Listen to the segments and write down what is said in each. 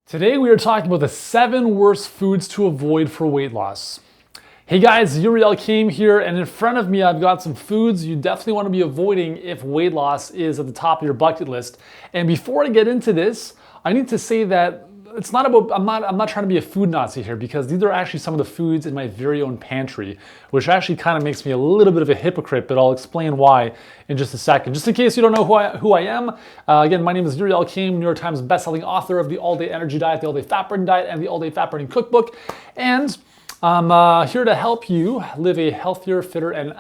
Today we are talking about the 7 worst foods to avoid for weight loss. Hey guys, Yuri Elkaim here, and in front of me I've got some foods you definitely want to be avoiding if weight loss is at the top of your bucket list. And before I get into this, I need to say that it's not about, I'm not trying to be a food Nazi here, because these are actually some of the foods in my very own pantry, which actually kind of makes me a little bit of a hypocrite, but I'll explain why in just a second. Just in case you don't know who I am, again, my name is Yuri Elkaim, New York Times bestselling author of the All Day Energy Diet, the All Day Fat Burning Diet, and the All Day Fat Burning Cookbook. And I'm here to help you live a healthier, fitter, and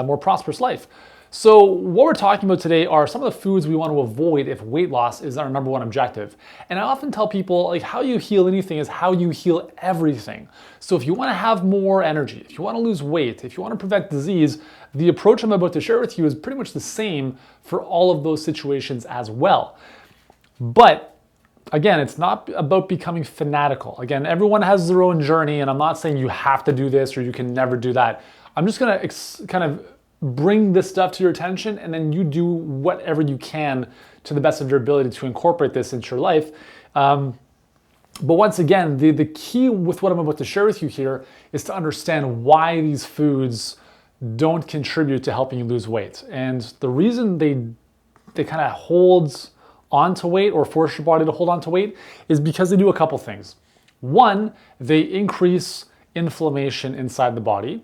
more prosperous life. So what we're talking about today are some of the foods we want to avoid if weight loss is our number one objective. And I often tell people, like, how you heal anything is how you heal everything. So if you want to have more energy, if you want to lose weight, if you want to prevent disease, the approach I'm about to share with you is pretty much the same for all of those situations as well. But again, it's not about becoming fanatical. Again, everyone has their own journey, and I'm not saying you have to do this or you can never do that. I'm just going to kind of bring this stuff to your attention, and then you do whatever you can to the best of your ability to incorporate this into your life. But once again, the key with what I'm about to share with you here is to understand why these foods don't contribute to helping you lose weight. And the reason they kind of hold onto weight or force your body to hold on to weight is because they do a couple things. One, they increase inflammation inside the body.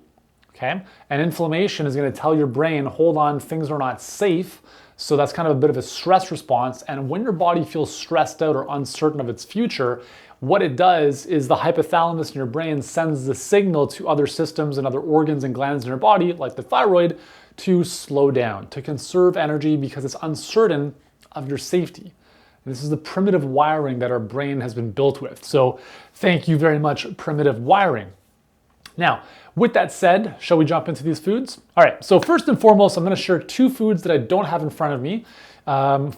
Okay? And inflammation is going to tell your brain, hold on, things are not safe. So that's kind of a bit of a stress response. And when your body feels stressed out or uncertain of its future, what it does is the hypothalamus in your brain sends the signal to other systems and other organs and glands in your body, like the thyroid, to slow down, to conserve energy because it's uncertain of your safety. And this is the primitive wiring that our brain has been built with. So thank you very much, primitive wiring. Now, with that said, shall we jump into these foods? All right, so first and foremost, I'm going to share 2 foods that I don't have in front of me.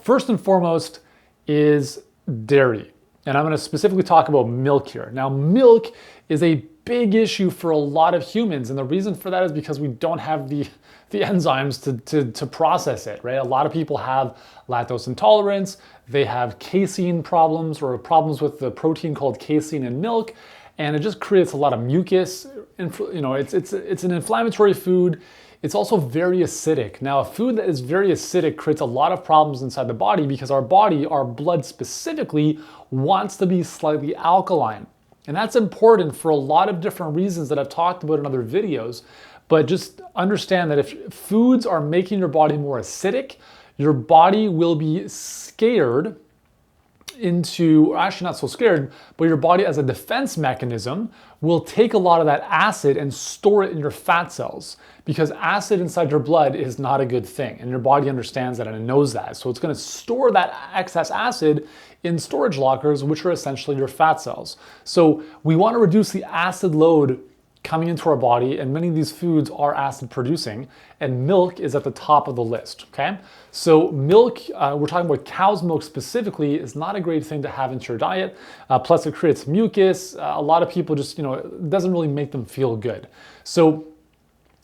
First and foremost is dairy, and I'm going to specifically talk about milk here. Now, milk is a big issue for a lot of humans, and the reason for that is because we don't have the enzymes to process it, right? A lot of people have lactose intolerance, they have casein problems or problems with the protein called casein in milk, and it just creates a lot of mucus. You know, it's an inflammatory food. It's also very acidic. Now, a food that is very acidic creates a lot of problems inside the body because our blood specifically, wants to be slightly alkaline. And that's important for a lot of different reasons that I've talked about in other videos. But just understand that if foods are making your body more acidic, your body will be scared into, actually not so scared, but your body as a defense mechanism will take a lot of that acid and store it in your fat cells, because acid inside your blood is not a good thing, and your body understands that and it knows that. So it's going to store that excess acid in storage lockers, which are essentially your fat cells. So we want to reduce the acid load coming into our body, and many of these foods are acid producing, and milk is at the top of the list, okay? So milk, we're talking about cow's milk specifically, is not a great thing to have into your diet. Plus it creates mucus. A lot of people just, it doesn't really make them feel good. So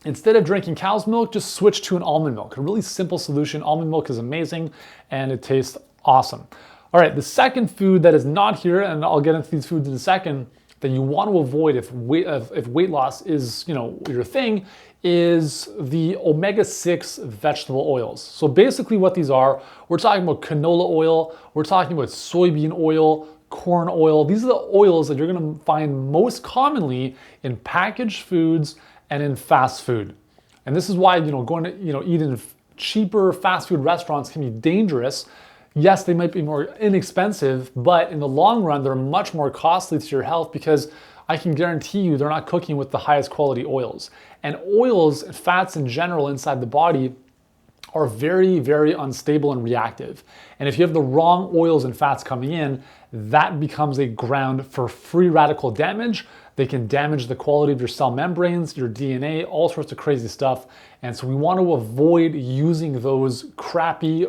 instead of drinking cow's milk, just switch to an almond milk. A really simple solution. Almond milk is amazing and it tastes awesome. All right, the second food that is not here, and I'll get into these foods in a second, that you want to avoid if weight loss is your thing, is the omega-6 vegetable oils. So basically what these are, we're talking about canola oil, we're talking about soybean oil, corn oil. These are the oils that you're going to find most commonly in packaged foods and in fast food. And this is why going to eat in cheaper fast food restaurants can be dangerous. Yes, they might be more inexpensive, but in the long run, they're much more costly to your health, because I can guarantee you they're not cooking with the highest quality oils. And oils, fats in general inside the body, are very, very unstable and reactive. And if you have the wrong oils and fats coming in, that becomes a ground for free radical damage. They can damage the quality of your cell membranes, your DNA, all sorts of crazy stuff. And so we want to avoid using those crappy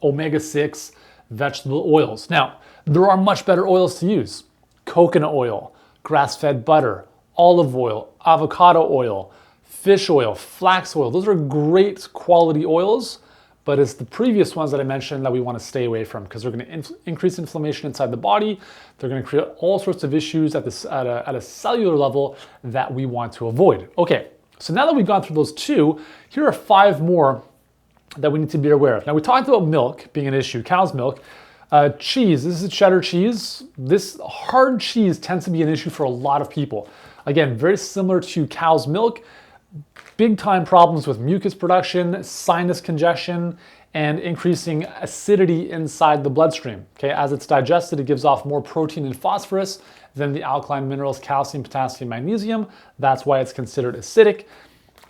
omega-6 vegetable oils. Now, there are much better oils to use. Coconut oil, grass-fed butter, olive oil, avocado oil, fish oil, flax oil. Those are great quality oils, but it's the previous ones that I mentioned that we want to stay away from because they're going to increase inflammation inside the body. They're going to create all sorts of issues at a cellular level that we want to avoid. Okay, so now that we've gone through those two, here are 5 more that we need to be aware of. Now, we talked about milk being an issue, cow's milk. Cheese, this is cheddar cheese. This hard cheese tends to be an issue for a lot of people. Again, very similar to cow's milk. Big time problems with mucus production, sinus congestion, and increasing acidity inside the bloodstream. Okay, as it's digested, it gives off more protein and phosphorus than the alkaline minerals, calcium, potassium, magnesium. That's why it's considered acidic.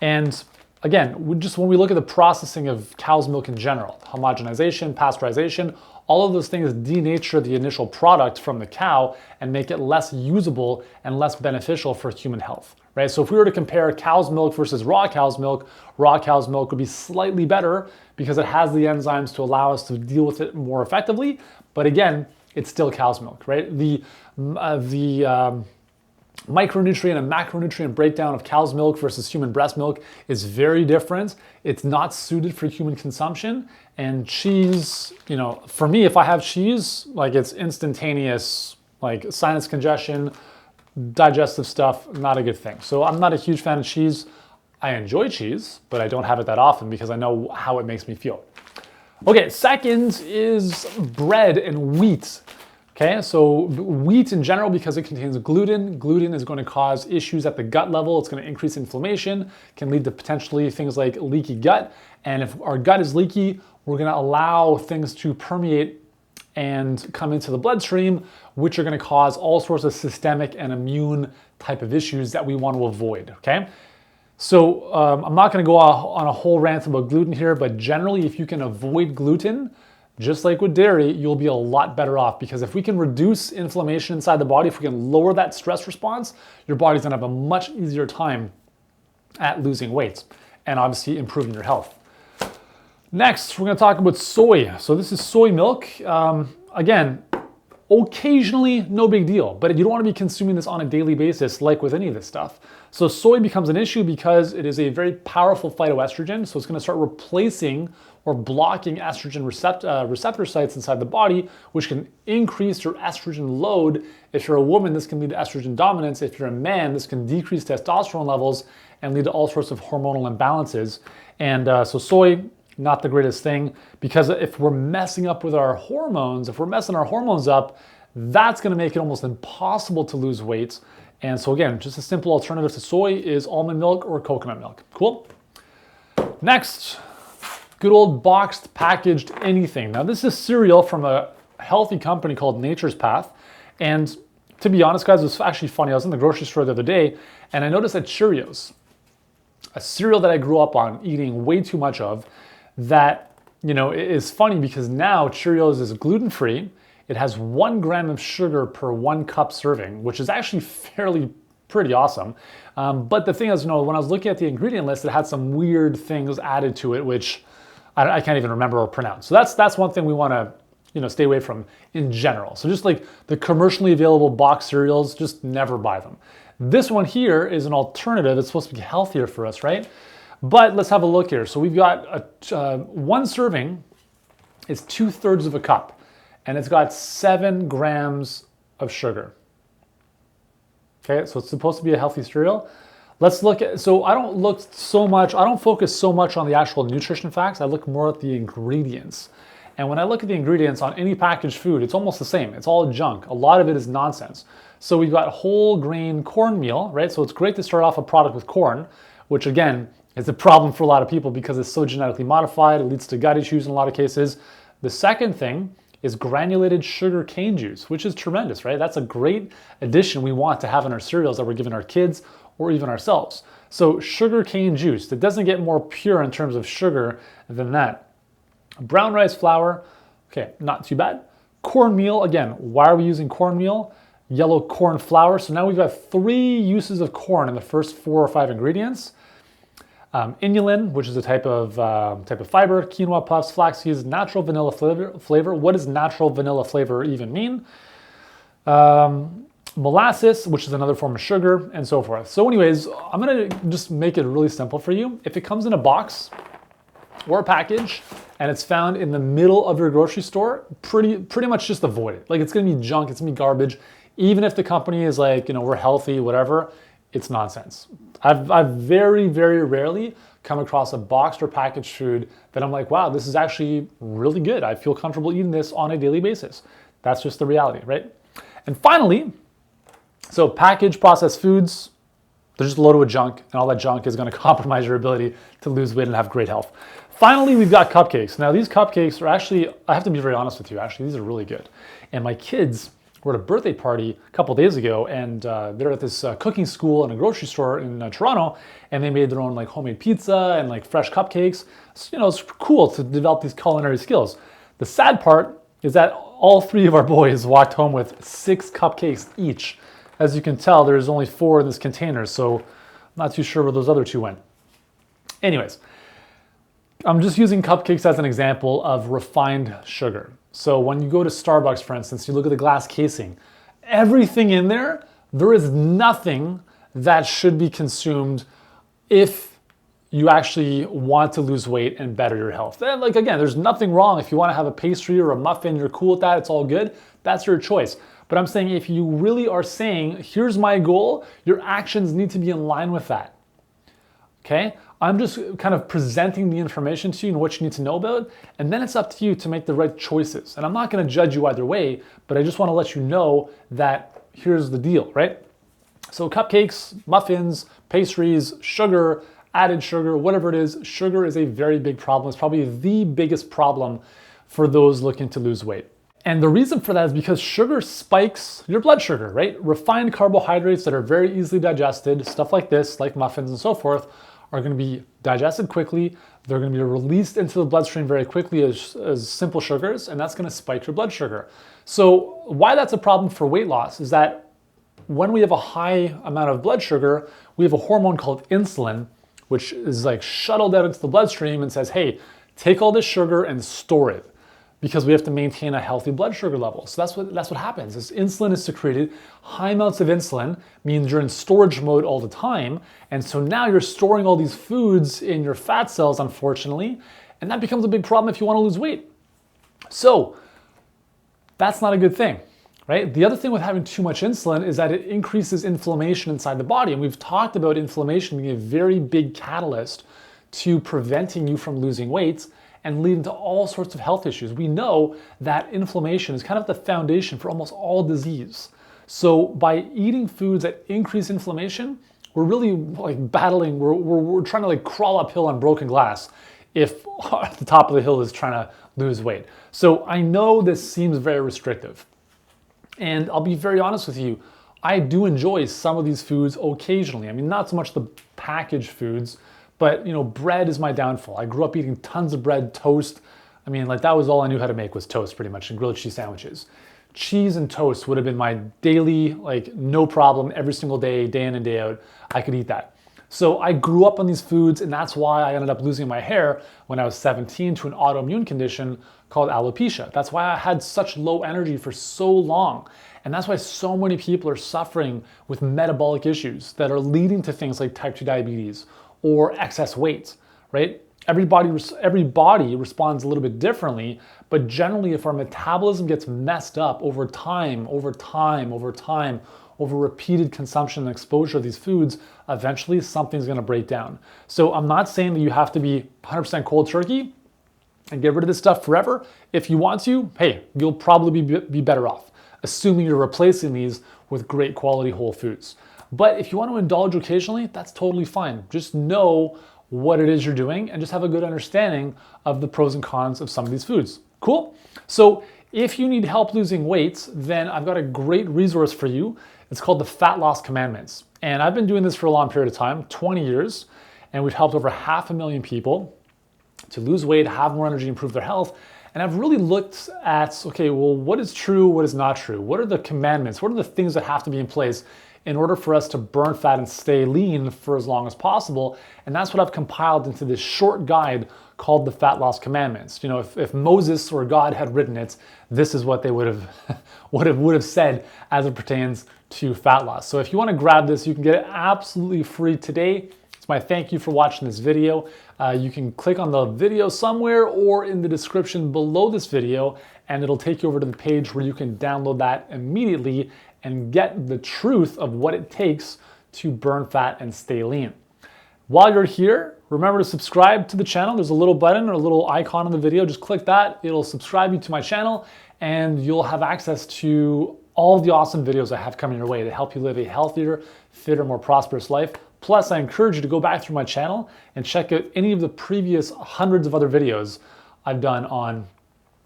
And again, when we look at the processing of cow's milk in general, homogenization, pasteurization, all of those things denature the initial product from the cow and make it less usable and less beneficial for human health, right? So if we were to compare cow's milk versus raw cow's milk would be slightly better because it has the enzymes to allow us to deal with it more effectively. But again, it's still cow's milk, right? The micronutrient and macronutrient breakdown of cow's milk versus human breast milk is very different. It's not suited for human consumption. And cheese, for me, if I have cheese, like it's instantaneous, like sinus congestion, digestive stuff, not a good thing. So I'm not a huge fan of cheese. I enjoy cheese, but I don't have it that often because I know how it makes me feel. Okay, second is bread and wheat. Okay, so wheat in general, because it contains gluten, gluten is going to cause issues at the gut level. It's going to increase inflammation, can lead to potentially things like leaky gut. And if our gut is leaky, we're going to allow things to permeate and come into the bloodstream, which are going to cause all sorts of systemic and immune type of issues that we want to avoid, okay? So I'm not going to go on a whole rant about gluten here, but generally if you can avoid gluten, just like with dairy, you'll be a lot better off because if we can reduce inflammation inside the body, if we can lower that stress response, your body's gonna have a much easier time at losing weight and obviously improving your health. Next, we're gonna talk about soy. So this is soy milk. Again, occasionally, no big deal, but you don't wanna be consuming this on a daily basis like with any of this stuff. So soy becomes an issue because it is a very powerful phytoestrogen, so it's gonna start replacing or blocking estrogen receptor sites inside the body, which can increase your estrogen load. If you're a woman, this can lead to estrogen dominance. If you're a man, this can decrease testosterone levels and lead to all sorts of hormonal imbalances. And so soy, not the greatest thing, because if we're messing up with our hormones, if we're messing our hormones up, that's gonna make it almost impossible to lose weight. And so again, just a simple alternative to soy is almond milk or coconut milk. Cool? Next, good old boxed, packaged anything. Now this is cereal from a healthy company called Nature's Path. And to be honest, guys, it was actually funny. I was in the grocery store the other day and I noticed that Cheerios, a cereal that I grew up on eating way too much of, that, is funny because now Cheerios is gluten-free. It has 1 gram of sugar per 1 cup serving, which is actually pretty awesome. But the thing is, when I was looking at the ingredient list, it had some weird things added to it, which I can't even remember or pronounce. So that's one thing we want to stay away from in general. So just like the commercially available box cereals, just never buy them. This one here is an alternative. It's supposed to be healthier for us, right? But let's have a look here. So we've got 1 serving is 2/3 of a cup, and it's got 7 grams of sugar. Okay, so it's supposed to be a healthy cereal. Let's look at, so I don't focus so much on the actual nutrition facts. I look more at the ingredients. And when I look at the ingredients on any packaged food, it's almost the same. It's all junk. A lot of it is nonsense. So we've got whole grain cornmeal, right? So it's great to start off a product with corn, which again, is a problem for a lot of people because it's so genetically modified. It leads to gut issues in a lot of cases. The second thing is granulated sugar cane juice, which is tremendous, right? That's a great addition we want to have in our cereals that we're giving our kids or even ourselves. So sugar cane juice, it doesn't get more pure in terms of sugar than that. Brown rice flour, okay, not too bad. Cornmeal, again, why are we using cornmeal? Yellow corn flour. So now we've got 3 uses of corn in the first 4 or 5 ingredients. Inulin, which is a type of fiber, quinoa puffs, flax seeds, natural vanilla flavor. What does natural vanilla flavor even mean? Molasses, which is another form of sugar, and so forth. So anyways, I'm gonna just make it really simple for you. If it comes in a box or a package, and it's found in the middle of your grocery store, pretty much just avoid it. Like, it's gonna be junk, it's gonna be garbage. Even if the company is like, we're healthy, whatever, it's nonsense. I've very, very rarely come across a boxed or packaged food that I'm like, wow, this is actually really good. I feel comfortable eating this on a daily basis. That's just the reality, right? And finally, so packaged processed foods, they're just loaded with junk, and all that junk is gonna compromise your ability to lose weight and have great health. Finally, we've got cupcakes. Now, these cupcakes are actually, I have to be very honest with you, actually, these are really good. And my kids were at a birthday party a couple days ago, and they're at this cooking school in a grocery store in Toronto, and they made their own like homemade pizza and like fresh cupcakes. So, it's cool to develop these culinary skills. The sad part is that all 3 of our boys walked home with 6 cupcakes each. As you can tell, there's only 4 in this container, so I'm not too sure where those other 2 went. Anyways, I'm just using cupcakes as an example of refined sugar. So when you go to Starbucks, for instance, you look at the glass casing, everything in there is nothing that should be consumed if you actually want to lose weight and better your health. And like, again, there's nothing wrong. If you want to have a pastry or a muffin, you're cool with that, it's all good. That's your choice. But I'm saying if you really are saying, here's my goal, your actions need to be in line with that. Okay? I'm just kind of presenting the information to you and what you need to know about, and then it's up to you to make the right choices. And I'm not going to judge you either way, but I just want to let you know that here's the deal, right? So cupcakes, muffins, pastries, sugar, added sugar, whatever it is, sugar is a very big problem. It's probably the biggest problem for those looking to lose weight. And the reason for that is because sugar spikes your blood sugar, right? Refined carbohydrates that are very easily digested, stuff like this, like muffins and so forth, are going to be digested quickly. They're going to be released into the bloodstream very quickly as simple sugars, and that's going to spike your blood sugar. So why that's a problem for weight loss is that when we have a high amount of blood sugar, we have a hormone called insulin, which is like shuttled out into the bloodstream and says, hey, take all this sugar and store it, because we have to maintain a healthy blood sugar level. So that's what happens. As insulin is secreted, high amounts of insulin means you're in storage mode all the time. And so now you're storing all these foods in your fat cells, unfortunately, and that becomes a big problem if you want to lose weight. So that's not a good thing, right? The other thing with having too much insulin is that it increases inflammation inside the body. And we've talked about inflammation being a very big catalyst to preventing you from losing weight and leading to all sorts of health issues. We know that inflammation is kind of the foundation for almost all disease. So by eating foods that increase inflammation, we're really like battling, we're trying to like crawl uphill on broken glass if the top of the hill is trying to lose weight. So I know this seems very restrictive. And I'll be very honest with you, I do enjoy some of these foods occasionally. I mean, not so much the packaged foods, but bread is my downfall. I grew up eating tons of bread, toast. I mean, like that was all I knew how to make was toast pretty much, and grilled cheese sandwiches. Cheese and toast would have been my daily, like no problem, every single day, day in and day out, I could eat that. So I grew up on these foods, and that's why I ended up losing my hair when I was 17 to an autoimmune condition called alopecia. That's why I had such low energy for so long. And that's why so many people are suffering with metabolic issues that are leading to things like type 2 diabetes or excess weight, right? Every body responds a little bit differently, but generally if our metabolism gets messed up over time, over repeated consumption and exposure of these foods, eventually something's gonna break down. So I'm not saying that you have to be 100% cold turkey and get rid of this stuff forever. If you want to, hey, you'll probably be better off, assuming you're replacing these with great quality whole foods. But if you want to indulge occasionally, that's totally fine. Just know what it is you're doing and just have a good understanding of the pros and cons of some of these foods. Cool? So if you need help losing weight, then I've got a great resource for you. It's called the Fat Loss Commandments. And I've been doing this for a long period of time, 20 years, and we've helped over 500,000 people to lose weight, have more energy, improve their health. And I've really looked at, okay, well, what is true, what is not true? What are the commandments? What are the things that have to be in place in order for us to burn fat and stay lean for as long as possible? And that's what I've compiled into this short guide called the Fat Loss Commandments. If Moses or God had written it, this is what they would have said as it pertains to fat loss. So if you want to grab this, you can get it absolutely free today. It's It's my thank you for watching this video. You can click on the video somewhere or in the description below this video, and it'll take you over to the page where you can download that immediately and get the truth of what it takes to burn fat and stay lean. While you're here, remember to subscribe to the channel. There's a little button or a little icon in the video. Just click that. It'll subscribe you to my channel, and you'll have access to all the awesome videos I have coming your way to help you live a healthier, fitter, more prosperous life. Plus, I encourage you to go back through my channel and check out any of the previous hundreds of other videos I've done on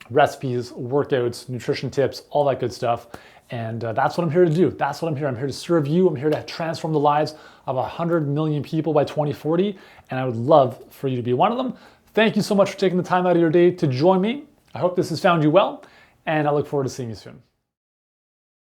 recipes, workouts, nutrition tips, all that good stuff. And that's what I'm here to do. That's what I'm here. I'm here to serve you. I'm here to transform the lives of 100 million people by 2040. And I would love for you to be one of them. Thank you so much for taking the time out of your day to join me. I hope this has found you well, and I look forward to seeing you soon.